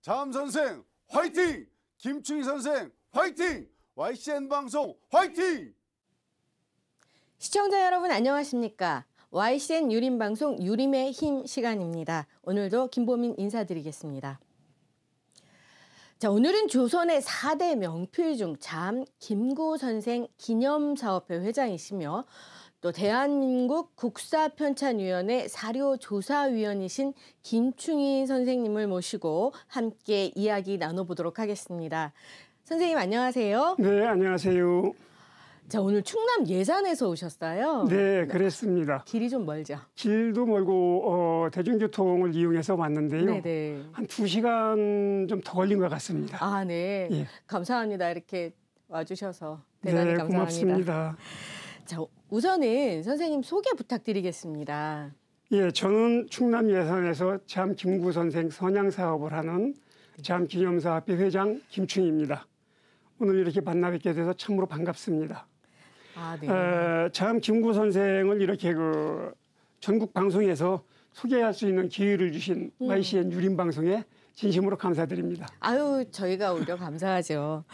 장 선생 화이팅! 김충희 선생 화이팅! YCN 방송 화이팅! 시청자 여러분 안녕하십니까? YCN 유림방송 유림의 힘 시간입니다. 오늘도 김보민 인사드리겠습니다. 자, 오늘은 조선의 4대 명필 중 장 김구 선생 기념사업회 회장이시며 또 대한민국 국사편찬위원회 사료조사위원이신 김충희 선생님을 모시고 함께 이야기 나눠보도록 하겠습니다. 선생님 안녕하세요. 네, 안녕하세요. 자, 오늘 충남 예산에서 오셨어요? 네, 그랬습니다. 길이 좀 멀죠? 길도 멀고 대중교통을 이용해서 왔는데요. 네네. 한 2시간 좀 더 걸린 것 같습니다. 아, 네. 예. 감사합니다. 이렇게 와주셔서 대단히 네, 감사합니다. 고맙습니다. 자, 우선은 선생님 소개 부탁드리겠습니다. 예, 저는 충남 예산에서 장 김구 선생 선양 사업을 하는 장 기념사업회 회장 김충희입니다. 오늘 이렇게 만나 뵙게 돼서 참으로 반갑습니다. 아, 네. 장 김구 선생을 이렇게 전국 방송에서 소개할 수 있는 기회를 주신 YCN 유림 방송에 진심으로 감사드립니다. 아유, 저희가 오히려 감사하죠.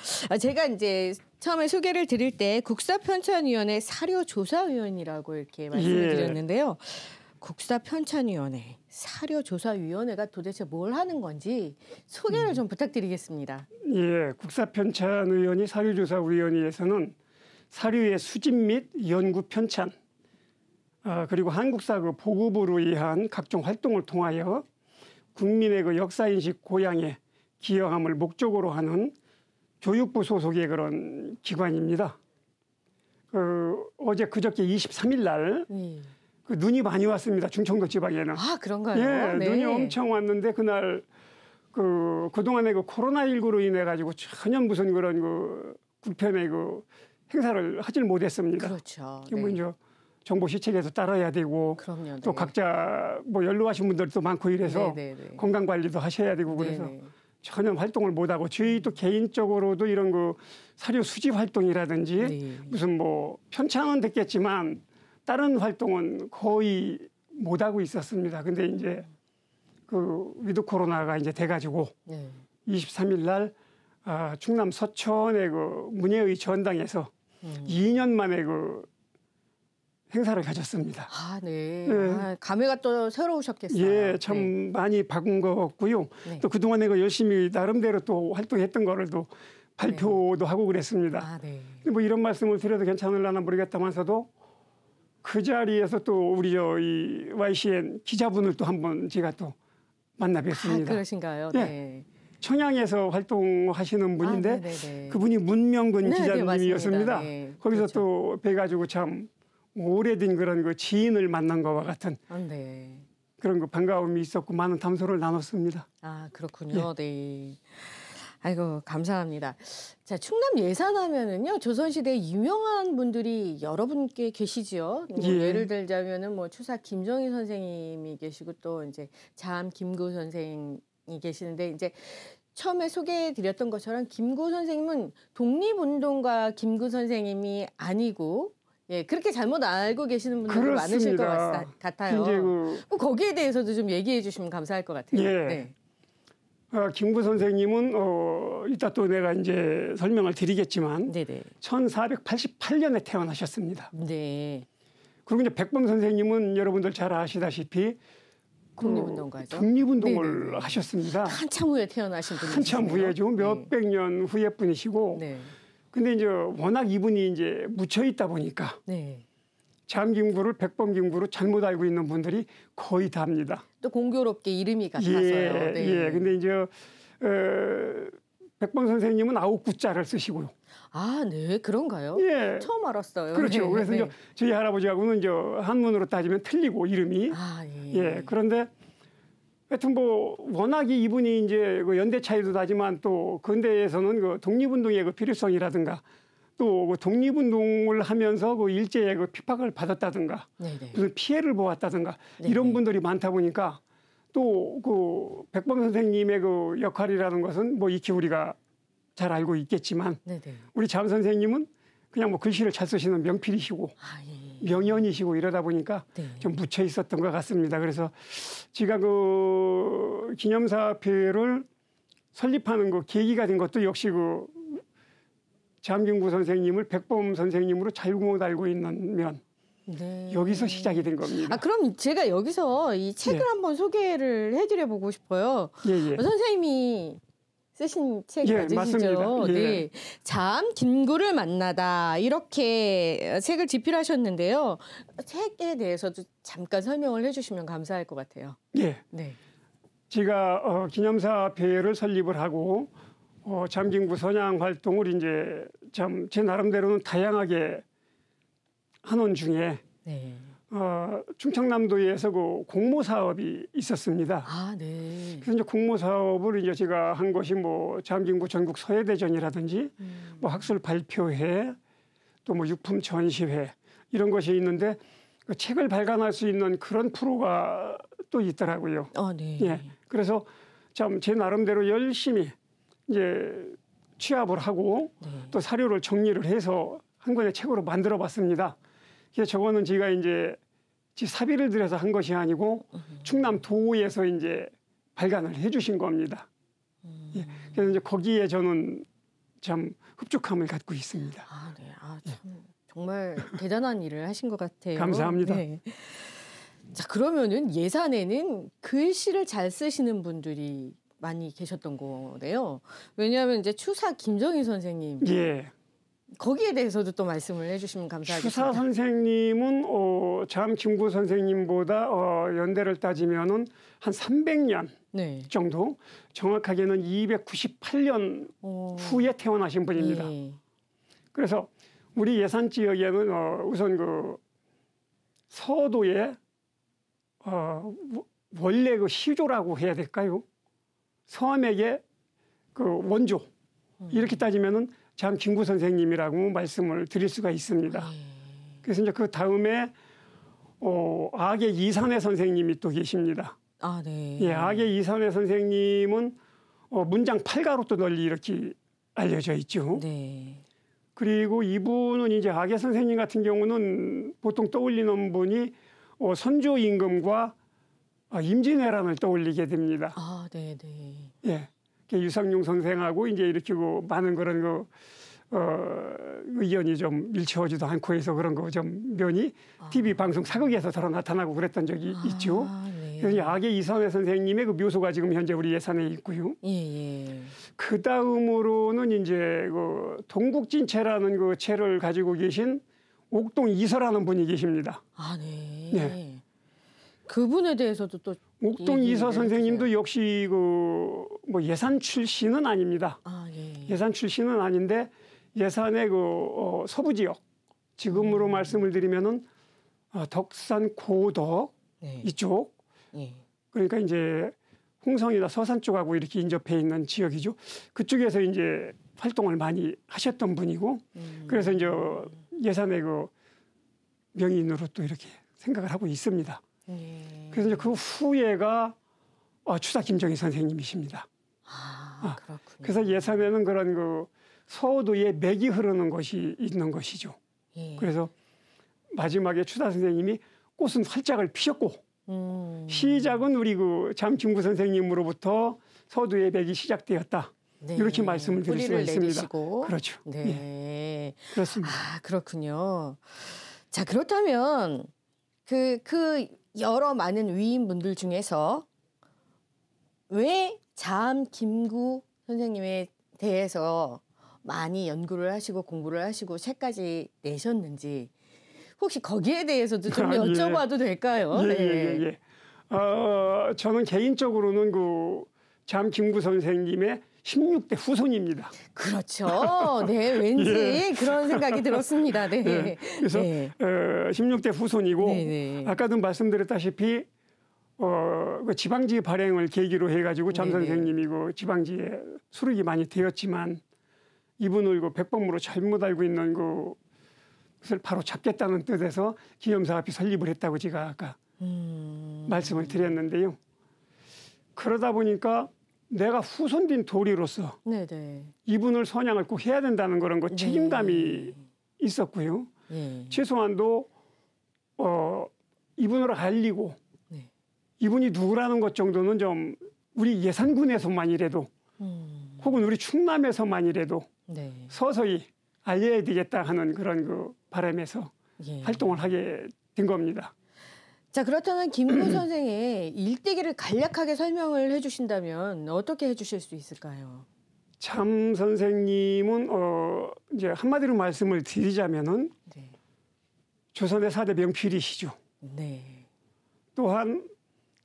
제가 이제 처음에 소개를 드릴 때 국사편찬위원회 사료조사위원이라고 이렇게 말씀을 드렸는데요. 국사편찬위원회, 사료조사위원회가 도대체 뭘 하는 건지 소개를 좀 부탁드리겠습니다. 예, 국사편찬위원회 사료조사위원회에서는 사료의 수집 및 연구 편찬, 그리고 한국사 보급을 위한 각종 활동을 통하여 국민의 역사인식 고양에 기여함을 목적으로 하는 교육부 소속의 그런 기관입니다. 어제 그저께 23일 날 눈이 많이 왔습니다. 중청도 지방에는. 아, 그런가요? 예, 네. 눈이 엄청 왔는데 그날 그동안에 코로나19로 인해 가지고 전혀 무슨 그런 국편의 행사를 하질 못했습니다. 그렇죠. 뭐 이제 정보 시책에서 따라야 되고 그럼요. 또 네. 각자 연로하신 분들도 많고 이래서 건강 관리도 하셔야 되고 그래서 전혀 활동을 못하고 저희 또 개인적으로도 이런 사료 수집 활동이라든지 무슨 편찬은 됐겠지만 다른 활동은 거의 못하고 있었습니다. 근데 이제 위드 코로나가 이제 돼가지고 23일 날 충남 서천의 문예의 전당에서 2년 만에 행사를 가졌습니다. 아, 네. 네. 아, 감회가 또 새로우셨겠어요. 예, 참 많이 바꾼 것 같고요. 또 그동안에 열심히 나름대로 또 활동했던 거를 또 발표도 하고 그랬습니다. 아, 네. 뭐 이런 말씀을 드려도 괜찮을려나 모르겠다면서도 그 자리에서 또 우리 이 YCN 기자분을 또 한번 제가 또 만나 뵙습니다. 아, 그러신가요? 예. 네. 청양에서 활동하시는 분인데 네네네. 그분이 문명근 네, 기자님이었습니다. 네, 거기서 그렇죠. 또 뵈가지고 참 오래된 그런 지인을 만난 것과 같은 네. 그런 반가움이 있었고 많은 담소를 나눴습니다. 아, 그렇군요. 네. 아이고, 감사합니다. 자, 충남 예산하면은요, 조선시대 유명한 분들이 여러분께 계시지요. 예를 들자면은 추사 김정희 선생님이 계시고 또 이제 장 김구 선생이 계시는데 이제 처음에 소개해드렸던 것처럼 김구 선생님은 독립운동가 김구 선생님이 아니고 그렇게 잘못 알고 계시는 분들도 많으실 것 같아요. 이제 거기에 대해서도 좀 얘기해 주시면 감사할 것 같아요. 예. 네. 김구 선생님은 이따 또 내가 이제 설명을 드리겠지만 1488년에 태어나셨습니다. 네. 그리고 이제 백범 선생님은 여러분들 잘 아시다시피 독립운동가죠. 독립운동을 하셨습니다. 한참 후에 태어나신 분이시죠. 한참 후에죠. 몇백 년 후의 분이시고. 근데 이제 워낙 이분이 이제 묻혀 있다 보니까 장 김구를 백범 김구로 잘못 알고 있는 분들이 거의 다입니다. 또 공교롭게 이름이 같아서요. 예. 근데 이제 백범 선생님은 9구자를 쓰시고요. 아, 네, 그런가요? 예. 처음 알았어요. 그렇죠. 그래서 이제 저희 할아버지하고는 이제 한문으로 따지면 틀리고 이름이. 아, 예. 그런데 하여튼 워낙에 이분이 이제 연대 차이도 나지만 또 근대에서는 독립운동의 필요성이라든가 또 독립운동을 하면서 일제의 핍박을 받았다든가 무슨 피해를 보았다든가 이런 분들이 많다 보니까 또 백범 선생님의 역할이라는 것은 익히 우리가 잘 알고 있겠지만 우리 장 선생님은 그냥 글씨를 잘 쓰시는 명필이시고 명연이시고 이러다 보니까 좀 묻혀 있었던 것 같습니다. 그래서 제가 기념사회를 설립하는 그 계기가 된 것도 역시 그 잠김구 선생님을 백범 선생님으로 잘못 알고 있는 면 네. 여기서 시작이 된 겁니다. 아, 그럼 제가 여기서 이 책을 예. 한번 소개를 해드려 보고 싶어요. 예, 예. 선생님이 쓰신 책 예, 맞으시죠? 맞습니다. 예. 네. 잠 김구를 만나다 이렇게 책을 집필하셨는데요. 책에 대해서도 잠깐 설명을 해주시면 감사할 것 같아요. 예. 네. 제가 기념사회를 설립을 하고 잠김구 선양 활동을 이제 참 제 나름대로는 다양하게 하는 중에 네. 충청남도에서 그 공모 사업이 있었습니다. 아, 네. 그래서 이제 공모 사업을 이제 제가 한 것이 뭐 잠김구 전국 서예대전이라든지 뭐 학술 발표회 또 뭐 유품 전시회 이런 것이 있는데 그 책을 발간할 수 있는 그런 프로가 또 있더라고요. 네. 예. 그래서 참 제 나름대로 열심히 이제 취합을 하고 네. 또 사료를 정리를 해서 한 권의 책으로 만들어 봤습니다. 그래서 저거는 제가 이제 사비를 들여서 한 것이 아니고 충남도에서 이제 발간을 해 주신 겁니다. 예. 그래서 이제 거기에 저는 참 흡족함을 갖고 있습니다. 아, 네. 아, 참 정말 대단한 일을 하신 것 같아요. 감사합니다. 네. 자, 그러면은 예산에는 글씨를 잘 쓰시는 분들이 많이 계셨던 거네요. 왜냐하면 이제 추사 김정희 선생님 예. 거기에 대해서도 또 말씀을 해주시면 추사 감사하겠습니다. 선생님은 잠김구 선생님보다 연대를 따지면은 한 300년 네. 정도, 정확하게는 298년 후에 태어나신 분입니다. 네. 그래서 우리 예산 지역에는 우선 그 서도에 원래 그 시조라고 해야 될까요? 서암에게 그 원조 이렇게 따지면은 잠김구 선생님이라고 말씀을 드릴 수가 있습니다. 그래서 이제 그 다음에 악의 이산해 선생님이 또 계십니다. 아, 네. 예, 악의 이산해 선생님은 문장 8가로 또 널리 이렇게 알려져 있죠. 네. 그리고 이분은 이제 악의 선생님 같은 경우는 보통 떠올리는 분이 선조 임금과 임진왜란을 떠올리게 됩니다. 아, 네, 네. 예, 유상용 선생하고 이제 이렇게 많은 그런 의견이 좀 일치하지도 않고 해서 그런 거 좀 면이 TV 방송 사극에서 더러 나타나고 그랬던 적이 있죠. 네. 그래서 악의 이산해 선생님의 그 묘소가 지금 현재 우리 예산에 있고요. 예, 예. 그 다음으로는 이제 그 동국진체라는 그 체를 가지고 계신 옥동 이서라는 분이 계십니다. 아, 네. 네. 그분에 대해서도 또 옥동 이서 선생님도 역시 그 뭐 예산 출신은 아닙니다. 아, 예. 예산 출신은 아닌데 예산의 그 서부 지역 지금으로 말씀을 드리면은 덕산 고덕 네. 이쪽 예. 그러니까 이제 홍성이나 서산 쪽하고 이렇게 인접해 있는 지역이죠. 그쪽에서 이제 활동을 많이 하셨던 분이고 그래서 이제 예산의 그 명인으로 또 이렇게 생각을 하고 있습니다. 그래서 이제 그 후예가 추사 김정희 선생님이십니다. 그렇군요. 그래서 예산에는 그런 그 서도에 맥이 흐르는 것이 있는 것이죠. 예. 그래서 마지막에 추사 선생님이 꽃은 활짝을 피셨고 시작은 우리 그 잠김구 선생님으로부터 서도의 맥이 시작되었다. 네. 이렇게 말씀을 드릴 수가 뿌리를 있습니다. 내리시고. 그렇죠. 네. 예, 그렇습니다. 아, 그렇군요. 자, 그렇다면 그 여러 많은 위인분들 중에서 왜 잠김구 선생님에 대해서 많이 연구를 하시고 공부를 하시고 책까지 내셨는지 혹시 거기에 대해서도 좀 여쭤봐도 될까요? 예. 저는 개인적으로는 그 잠김구 선생님의 16대 후손입니다. 그렇죠. 네, 왠지 그런 생각이 들었습니다. 네. 네. 그래서 16대 후손이고 네네. 아까도 말씀드렸다시피 그 지방지 발행을 계기로 해가지고 잠 네네. 선생님이 그 지방지에 수록이 많이 되었지만 이분을 그 백범으로 잘못 알고 있는 그것을 바로 잡겠다는 뜻에서 기념사업이 설립을 했다고 제가 아까 말씀을 드렸는데요. 그러다 보니까 내가 후손된 도리로서 네네. 이분을 선양을 꼭 해야 된다는 그런 거 책임감이 있었고요. 예. 최소한도 이분을 알리고 네. 이분이 누구라는 것 정도는 좀 우리 예산군에서만이라도 혹은 우리 충남에서만이라도 네. 서서히 알려야 되겠다 하는 그런 그 바람에서 예. 활동을 하게 된 겁니다. 자, 그렇다면 김구 선생의 일대기를 간략하게 설명을 해주신다면 어떻게 해주실 수 있을까요? 참 선생님은 이제 한마디로 말씀을 드리자면은 네. 조선의 4대 명필이시죠. 네. 또한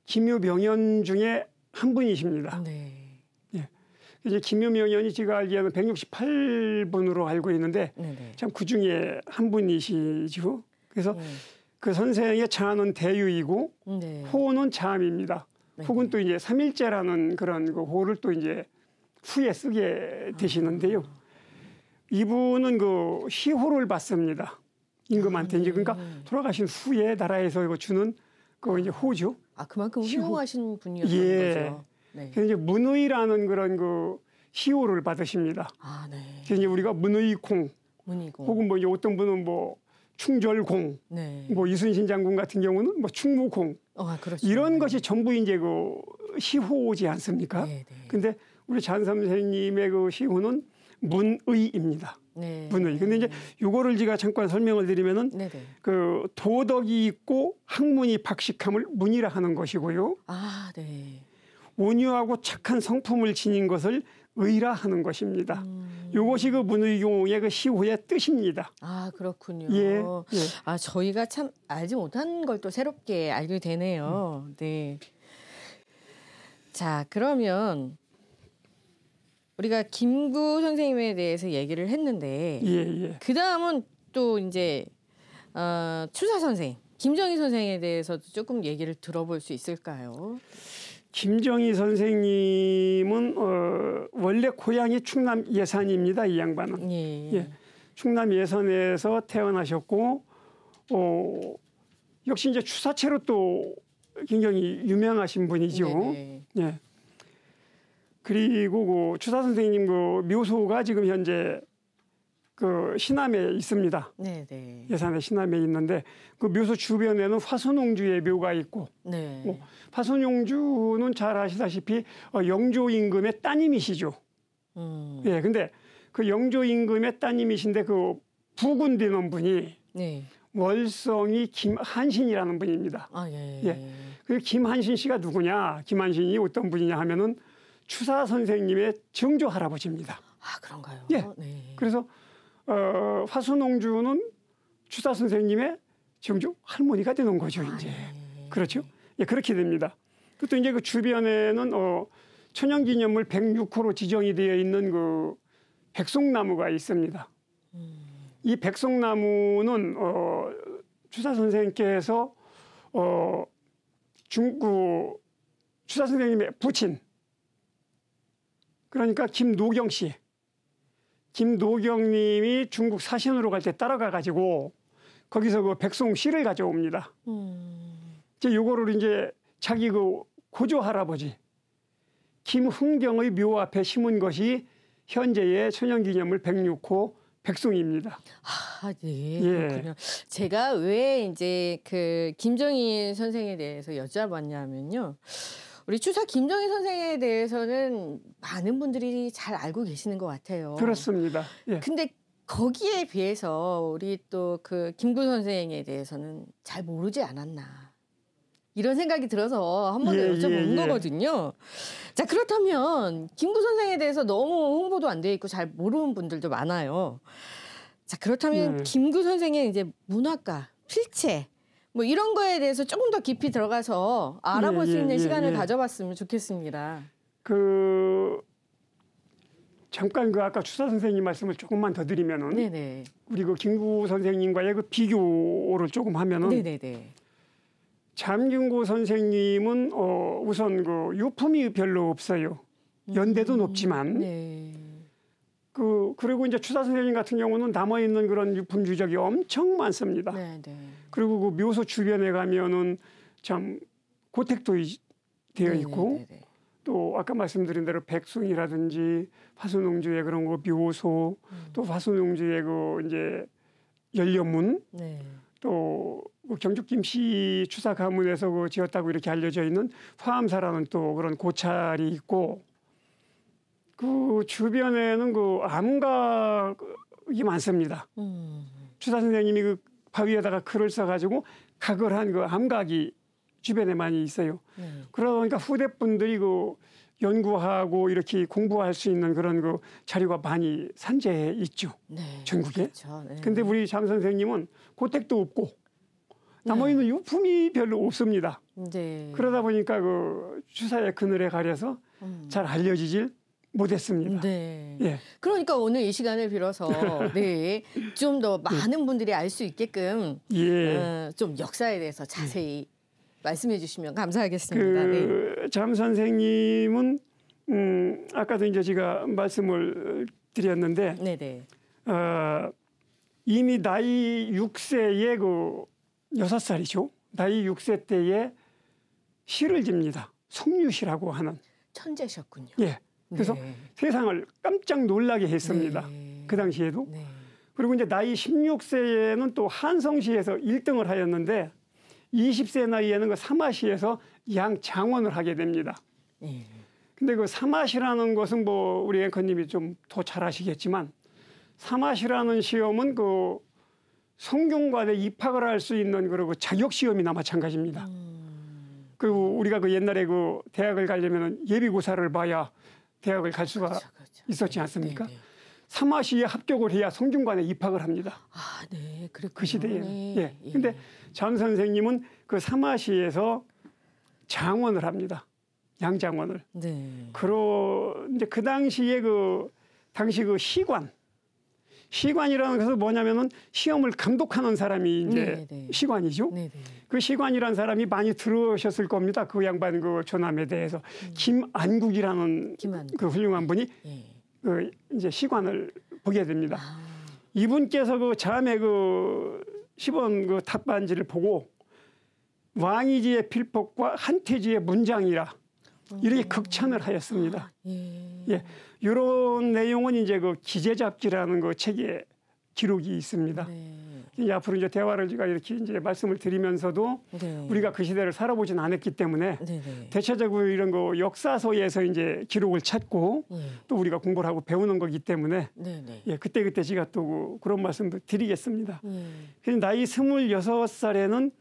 김유명연 중에 한 분이십니다. 네. 이제 김유명연이 제가 알기에는 168분으로 알고 있는데 네네. 참 그 중에 한 분이시죠. 그래서 네. 그 선생의 자는 대유이고 네. 호는 잠입니다. 네. 혹은 또 이제 삼일제라는 그런 그 호를 또 이제 후에 쓰게 되시는데요. 이분은 그 희호를 받습니다. 임금한테 이제 그러니까 돌아가신 후에 나라에서 이거 주는 그 이제 호죠. 아, 그만큼 희호. 훌륭하신 분이었던 예. 거죠. 네. 그래서 이제 문의라는 그런 그 희호를 받으십니다. 아, 네. 그래서 이제 우리가 문의공 문이고. 혹은 뭐 이제 어떤 분은 뭐 충절공, 네. 뭐 이순신 장군 같은 경우는 뭐 충무공 그렇죠. 이런 네. 것이 전부 이제 그 희호지 않습니까? 네, 네. 근데 우리 잔 선생님의 그 희호는 문의입니다. 네. 문의. 근데 이제 요거를 제가 잠깐 설명을 드리면은 네, 네. 그 도덕이 있고 학문이 박식함을 문이라 하는 것이고요. 아, 네. 온유하고 착한 성품을 지닌 것을 의라 하는 것입니다. 요것이 그 문의용의 그 희호의 뜻입니다. 아, 그렇군요. 예, 예. 아, 저희가 참 알지 못한 걸 또 새롭게 알게 되네요. 네. 자, 그러면 우리가 김구 선생님에 대해서 얘기를 했는데 예, 예. 그 다음은 또 이제 추사 선생, 김정희 선생에 대해서도 조금 얘기를 들어볼 수 있을까요? 김정희 선생님은 원래 고향이 충남 예산입니다. 이 양반은. 예. 예. 충남 예산에서 태어나셨고 역시 이제 추사체로 또 굉장히 유명하신 분이죠. 네네. 예. 그리고 그 추사 선생님 그 묘소가 지금 현재 그 신암에 있습니다. 네네. 예산의 신암에 있는데 그 묘소 주변에는 화순옹주의 묘가 있고 네. 화순옹주는 잘 아시다시피 영조 임금의 따님이시죠. 예, 근데 그 영조 임금의 따님이신데 그 부군되는 분이 네. 월성이 김한신이라는 분입니다. 아, 예. 예. 그 김한신 씨가 누구냐? 김한신이 어떤 분이냐 하면은 추사 선생님의 정조 할아버지입니다. 아, 그런가요? 예. 네. 그래서 화순옹주는 추사 선생님의 정조 할머니가 되는 거죠, 이제. 네. 그렇죠? 예, 그렇게 됩니다. 또 이제 그 주변에는 천연기념물 106호로 지정이 되어 있는 그 백송나무가 있습니다. 이 백송나무는 추사 선생님께서 추사 선생님의 부친, 그러니까 김노경 씨, 김노경님이 중국 사신으로 갈 때 따라가 가지고 거기서 그 백송 씨를 가져옵니다. 이제 요거를 이제 자기 그 고조 할아버지 김흥경의 묘 앞에 심은 것이 현재의 천연기념물 106호 백송입니다. 아, 네. 예. 그렇군요. 제가 왜 이제 그 김정희 선생에 대해서 여쭤봤냐면요. 우리 추사 김정희 선생에 대해서는 많은 분들이 잘 알고 계시는 것 같아요. 그렇습니다. 예. 근데 거기에 비해서 우리 또 그 김구 선생에 대해서는 잘 모르지 않았나. 이런 생각이 들어서 한 번 더 예, 여쭤본 예. 거거든요. 자, 그렇다면 김구 선생에 대해서 너무 홍보도 안 돼 있고 잘 모르는 분들도 많아요. 자, 그렇다면 예. 김구 선생의 이제 문학가, 필체 뭐 이런 거에 대해서 조금 더 깊이 들어가서 알아볼 예, 수 있는 예, 시간을 예. 가져봤으면 좋겠습니다. 잠깐 그 아까 추사 선생님 말씀을 조금만 더 드리면은 네네. 우리 그 김구 선생님과의 그 비교를 조금 하면은 네네네. 잠김구 선생님은 우선 그 유품이 별로 없어요. 연대도 높지만 네. 그리고 이제 추사 선생님 같은 경우는 남아 있는 그런 유품 유적이 엄청 많습니다. 네네. 그리고 그 묘소 주변에 가면은 참 고택도 되어 있고 네네네. 또 아까 말씀드린 대로 백송이라든지 화순옹주의 그런 거 묘소 또 화순옹주의 그 이제 연료문 네. 또 경주 김씨 추사 가문에서 그 지었다고 이렇게 알려져 있는 화암사라는 또 그런 고찰이 있고 그 주변에는 그 암각이 많습니다. 주사 선생님이 그 바위에다가 글을 써가지고 각을 한 그 암각이 주변에 많이 있어요. 그러다 보니까 후대분들이 그 연구하고 이렇게 공부할 수 있는 그런 그 자료가 많이 산재해 있죠. 네. 전국에. 그렇죠. 네. 근데 우리 장 선생님은 고택도 없고 나머지는 유품이 별로 없습니다. 네. 그러다 보니까 그 주사의 그늘에 가려서 잘 알려지질 못했습니다. 네. 예. 그러니까 오늘 이 시간을 빌어서 네, 좀 더 많은 분들이 알 수 있게끔 예. 좀 역사에 대해서 자세히 말씀해 주시면 감사하겠습니다. 네. 그 장 선생님은 아까도 이제 제가 말씀을 드렸는데 네네. 이미 나이 6세에 그 6살이죠. 나이 6세 때에 시를 집니다. 성류시라고 하는. 천재셨군요. 예. 그래서 네. 세상을 깜짝 놀라게 했습니다. 네. 그 당시에도. 네. 그리고 이제 나이 16세에는 또 한성시에서 1등을 하였는데 20세 나이에는 그 사마시에서 양장원을 하게 됩니다. 네. 근데 그 사마시라는 것은 뭐 우리 앵커님이 좀 더 잘 아시겠지만 사마시라는 시험은 그 성균관에 입학을 할 수 있는 그리고 자격 시험이나 마찬가지입니다. 그리고 우리가 그 옛날에 그 대학을 가려면 예비고사를 봐야 대학을 갈 수가 그렇죠. 있었지 않습니까? 네, 네. 사마시에 합격을 해야 성균관에 입학을 합니다. 아, 네, 그랬군요. 그 시대에는. 네. 예. 근데 장 선생님은 그 사마시에서 장원을 합니다. 양장원을. 네. 이제 그 당시에 당시 그 시관이라는 것은 뭐냐면은 시험을 감독하는 사람이 이제 네, 네. 시관이죠. 네, 네. 그 시관이라는 사람이 많이 들으셨을 겁니다. 그 양반 그 조남에 대해서 김안국이라는 김안국. 그 훌륭한 분이 예. 그 이제 시관을 보게 됩니다. 아, 이분께서 그 자매 그 시본 그 탑반지를 보고 왕이지의 필폭과 한태지의 문장이라 이렇게 극찬을 하였습니다. 예. 예, 이런 내용은 이제 그 기재잡지라는 그 책에 기록이 있습니다. 네. 이제 앞으로 이제 대화를 제가 이렇게 이제 말씀을 드리면서도 네. 우리가 그 시대를 살아보진 않았기 때문에 네, 네. 대체적으로 이런 거 역사서에서 이제 기록을 찾고 예. 또 우리가 공부를 하고 배우는 거기 때문에 네, 네. 예, 그때 제가 또 그런 말씀도 드리겠습니다. 예. 그래서 나이 26살에는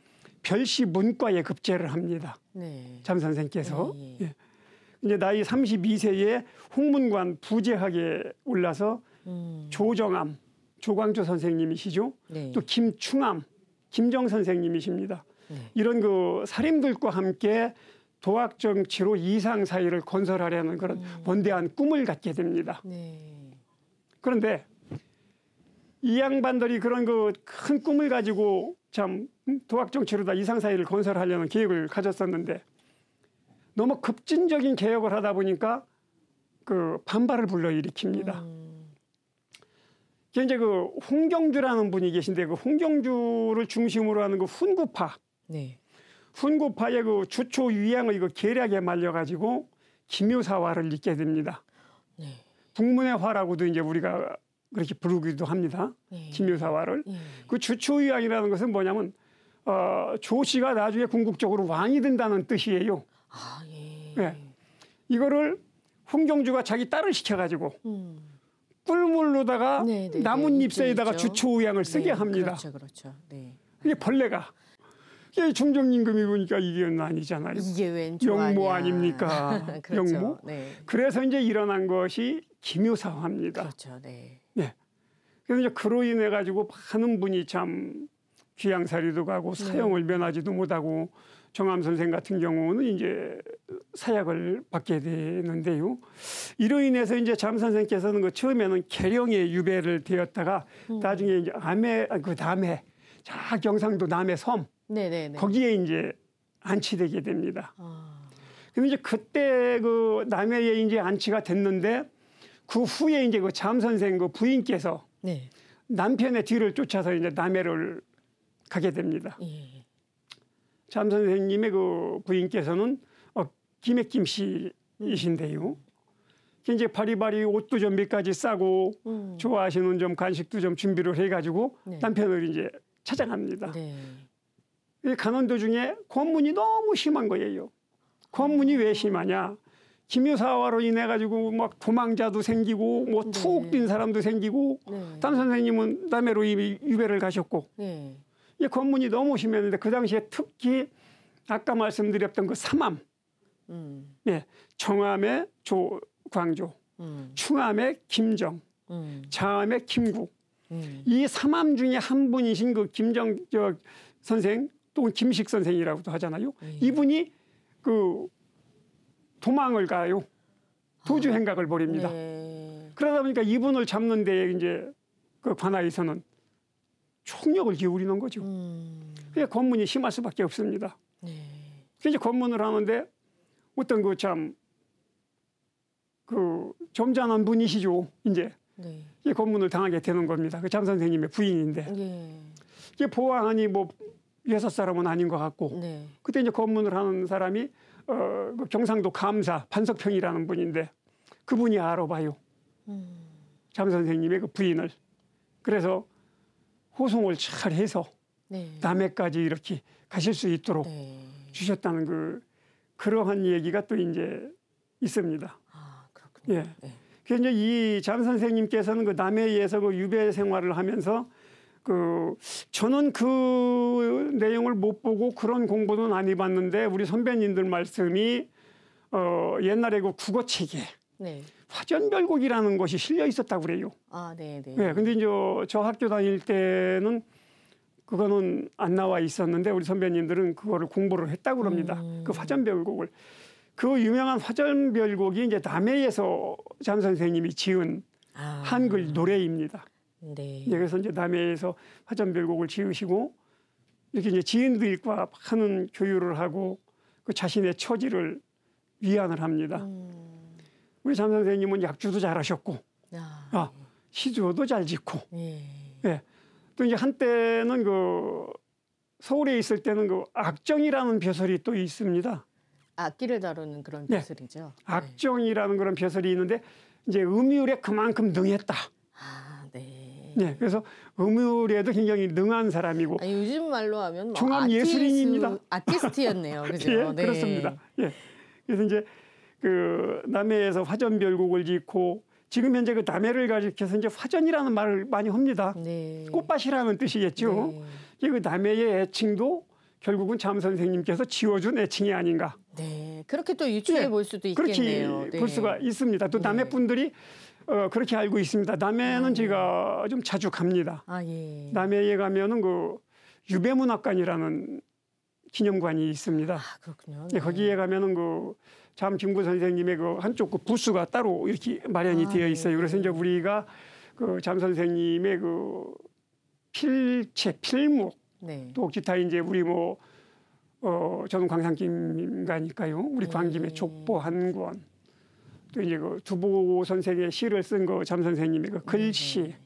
별시 문과에 급제를 합니다. 네. 장 선생께서. 예, 예. 예. 이제 나이 32세에 홍문관 부재학에 올라서 조정암, 조광조 선생님이시죠. 네. 또 김충암, 김정 선생님이십니다. 네. 이런 그 사림들과 함께 도학 정치로 이상 사회를 건설하려는 그런 원대한 꿈을 갖게 됩니다. 네. 그런데 이 양반들이 그런 그 큰 꿈을 가지고 참 도학 정치로 다 이상 사회를 건설하려는 계획을 가졌었는데 너무 급진적인 개혁을 하다 보니까 그 반발을 불러일으킵니다. 이제 그 홍경주라는 분이 계신데 그 홍경주를 중심으로 하는 그 훈구파, 네. 훈구파의 그 주초 위양의 그 계략에 말려가지고 기묘사화를 잇게 됩니다. 네. 북문의 화라고도 이제 우리가 그렇게 부르기도 합니다. 네. 기묘사화를. 예. 그 주초위양이라는 것은 뭐냐면 조씨가 나중에 궁극적으로 왕이 된다는 뜻이에요. 아, 예. 예. 이거를 홍경주가 자기 딸을 시켜가지고 꿀물로다가 네, 네, 나뭇잎새에다가 있죠. 주초의향을 쓰게 네, 합니다. 그렇죠, 그렇죠. 네. 이게 벌레가. 이게 중정임금이 보니까 이게 아니잖아요. 이게 웬 영모 조아냐. 아닙니까? 그렇죠. 영모. 네. 그래서 이제 일어난 것이 기묘사화입니다. 그렇죠. 네. 네. 그래서 이제 그로 인해 가지고 많은 분이 참 귀양살이도 가고 사형을 면하지도 못하고 정암 선생 같은 경우는 이제 사약을 받게 되는데요. 이로 인해서 이제 장 선생께서는 그 처음에는 계령에 유배를 되었다가 나중에 이제 남해 자 경상도 남해 섬 네네네. 거기에 이제 안치되게 됩니다. 아, 근데 이제 그때 그 남해에 이제 안치가 됐는데 그 후에 이제 그 장 선생 그 부인께서 네. 남편의 뒤를 쫓아서 이제 남해를 가게 됩니다. 예. 장 선생님의 그 부인께서는 김혜김 씨이신데요. 이제 바리바리 옷도 좀 몇 가지 싸고 좋아하시는 좀 간식도 좀 준비를 해가지고 네. 남편을 이제 찾아갑니다. 네. 이 가는 도중에 권문이 너무 심한 거예요. 권문이 왜 심하냐? 김효사화로 인해 가지고 막 도망자도 생기고 뭐 네. 투옥 뛴 사람도 생기고 네. 담 선생님은 남해로 이미 유배를 가셨고 네. 이 권문이 너무 심했는데 그 당시에 특히 아까 말씀드렸던 그 삼암, 예, 정암의 조광조, 충암의 김정, 자암의 김국, 이 삼암 중에 한 분이신 그 김정 선생 또는 김식 선생이라고도 하잖아요. 이분이 그 도망을 가요. 도주 행각을 벌입니다. 네. 그러다 보니까 이분을 잡는 데 이제 그 관아에서는 총력을 기울이는 거죠. 그게 권문이 심할 수밖에 없습니다. 네. 그래서 이제 권문을 하는데 어떤 그 참 그 점잖은 분이시죠. 이제 네. 이 권문을 당하게 되는 겁니다. 그 장 선생님의 부인인데 예. 이게 보아하니 뭐 여섯 사람은 아닌 것 같고 네. 그때 이제 권문을 하는 사람이 그 경상도 감사 반석평이라는 분인데 그분이 알아봐요. 장 선생님의 그 부인을. 그래서 호송을 잘 해서 네. 남해까지 이렇게 가실 수 있도록 네. 주셨다는 그러한 얘기가 또 이제 있습니다. 아, 그렇군요. 예. 네. 그래서 이제 이 장 선생님께서는 그 남해에서 그 유배 생활을 하면서 그 저는 그 내용을 못 보고 그런 공부는 안 해봤는데 우리 선배님들 말씀이 옛날에 그 국어책에 네. 화전별곡이라는 것이 실려 있었다고 그래요. 아, 네, 네. 네, 근데 이제 저 학교 다닐 때는 그거는 안 나와 있었는데 우리 선배님들은 그거를 공부를 했다고 그럽니다. 그 화전별곡을. 그 유명한 화전별곡이 이제 남해에서 장 선생님이 지은 아. 한글 노래입니다. 네. 예, 그래서 이제 남해에서 화전별곡을 지으시고 이렇게 이제 지인들과 하는 교류를 하고 그 자신의 처지를 위안을 합니다. 우리 장 선생님은 약주도 잘하셨고, 아, 시조도 잘 짓고, 네. 예. 또 이제 한때는 그 서울에 있을 때는 그 악정이라는 벼슬이 또 있습니다. 악기를 다루는 그런 네. 벼슬이죠. 악정이라는 그런 벼슬이 있는데 이제 음율에 그만큼 능했다. 아, 네. 네, 그래서 음율에도 굉장히 능한 사람이고 아니, 요즘 말로 하면 뭐 종합 예술인입니다. 아티스트였네요, 그죠? 예, 네. 그렇습니다. 예. 그래서 이제 그 남해에서 화전별곡을 짓고 지금 현재 그 남해를 가리켜서 이제 화전이라는 말을 많이 합니다. 네. 꽃밭이라는 뜻이겠죠. 네. 이게 그 남해의 애칭도 결국은 장 선생님께서 지어준 애칭이 아닌가. 네. 그렇게 또 유추해 볼 수도 있겠네요. 그렇게 네. 볼 수가 있습니다. 또 남해 분들이 그렇게 알고 있습니다. 남해는 제가 좀 자주 갑니다. 아, 예. 남해에 가면은 그 유배문학관이라는 기념관이 있습니다. 아, 그렇군요. 네, 거기에 가면은 그 장 김구 선생님의 그 한쪽 그 부스가 따로 이렇게 마련이 되어 있어요. 그래서 이제 우리가 그 장 선생님의 그 필체, 필목 네. 또 기타 이제 우리 뭐 저는 광산김가니까요. 우리 광김의 족보 한 권, 또 이제 그 두보 선생의 시를 쓴 그 장 선생님의 그 글씨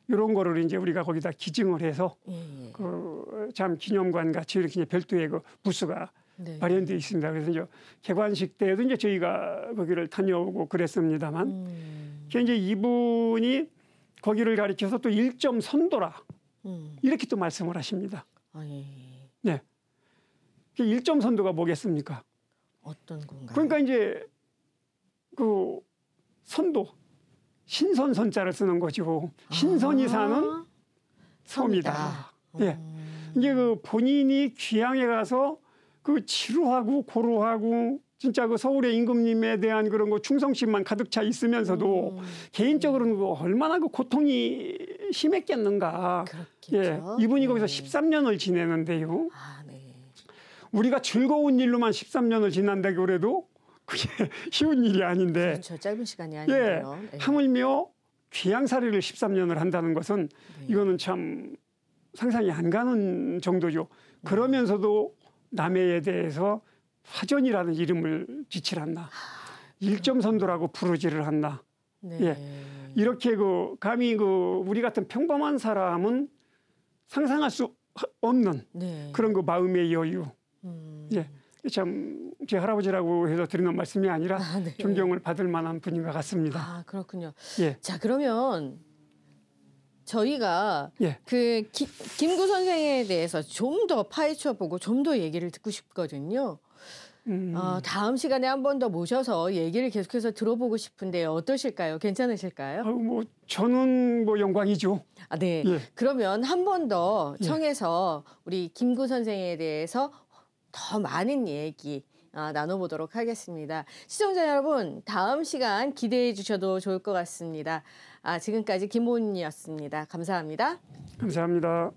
이런 거를 이제 우리가 거기다 기증을 해서 예. 그 참 기념관 같이 이렇게 이제 별도의 그 부스가 네. 마련되어 있습니다. 그래서 이제 개관식 때에도 이제 저희가 거기를 다녀오고 그랬습니다만, 그 이제 이분이 거기를 가리켜서 또 1점 선도라 이렇게 또 말씀을 하십니다. 아, 예. 네. 그 1점 선도가 뭐겠습니까? 어떤 건가요? 그러니까 이제 그 선도 신선 선자를 쓰는 거죠. 신선이 사는 섬이다. 예. 이제 그 본인이 귀향에 가서 그 지루하고 고루하고 진짜 그 서울의 임금님에 대한 그런 거 충성심만 가득 차 있으면서도 개인적으로는 그 얼마나 그 고통이 심했겠는가. 그렇겠죠. 예. 이분이 네. 거기서 13년을 지내는데요. 아, 네. 우리가 즐거운 일로만 13년을 지난다고 그래도 그게 쉬운 일이 아닌데. 그렇죠. 짧은 시간이 예. 아니에요. 네. 하물며 귀향살이를 13년을 한다는 것은 이거는 참 상상이 안 가는 정도죠. 그러면서도 남해에 대해서 화전이라는 이름을 지칠 않나. 일점선도라고 부르지를 않나. 네. 예. 이렇게 그 감히 그 우리 같은 평범한 사람은 상상할 수 없는 네. 그런 그 마음의 여유. 예. 참 제 할아버지라고 해서 드리는 말씀이 아니라 네. 존경을 받을 만한 분인 것 같습니다. 아, 그렇군요. 예. 자, 그러면 저희가 예. 그 김구 선생에 대해서 좀 더 파헤쳐 보고 좀 더 얘기를 듣고 싶거든요. 다음 시간에 한 번 더 모셔서 얘기를 계속해서 들어보고 싶은데 어떠실까요? 괜찮으실까요? 뭐 저는 뭐 영광이죠. 아, 네. 예. 그러면 한 번 더 청해서 우리 김구 선생에 대해서 더 많은 얘기 나눠보도록 하겠습니다. 시청자 여러분, 다음 시간 기대해 주셔도 좋을 것 같습니다. 지금까지 김보은이었습니다. 감사합니다. 감사합니다.